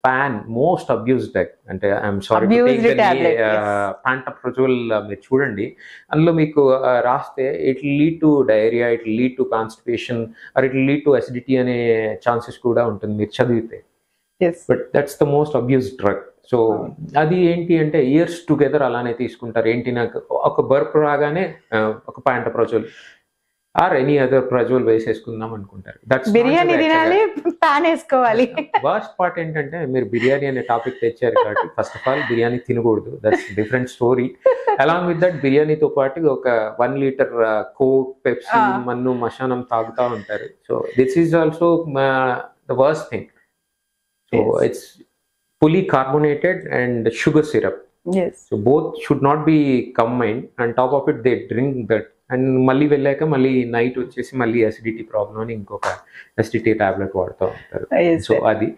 Pan most abused drug. అంటే I'm sorry to take the pantoprazole మీరు చూడండి, అందులో మీకు రాస్తే it lead to diarrhoea, it lead to constipation or it lead to acidity అనే chances కూడా ఉంటుంది మీరు చదివితే. But that's the most abused drug. So అది ఏంటి అంటే ఇయర్స్ టుగెదర్ అలానే తీసుకుంటారు. ఏంటి, నాకు ఒక బర్ప్ రాగానే ఒక పాంటప్రోజోల్ ఆర్ ఎనీ అదర్ ప్రజోల్ వేసేసుకుందాం అనుకుంటారు. బిర్యానీ తినాలి, పాన్ వేసుకోవాలి. వర్స్ట్ పార్ట్ ఏంటంటే మీరు బిర్యానీ అనే టాపిక్ తెచ్చారు కాబట్టి ఫస్ట్ ఆఫ్ ఆల్ బిర్యానీ తినకూడదు, that's different story. Along with that బిర్యానీతో పాటు ఒక 1 లీటర్ కోక్, పెప్సీ, మన్ను, మశానం తాగుతూ ఉంటారు. So this is also the worst thing. So it's fully carbonated and sugar syrup. So both should not be combined. On top of it they drink that, and మళ్ళీ వెళ్ళాక మళ్ళీ night వచ్చేసి మళ్ళీ acidity problem అని ఇంకొక acidity tablet వాడుతూ ఉంటారు. So అది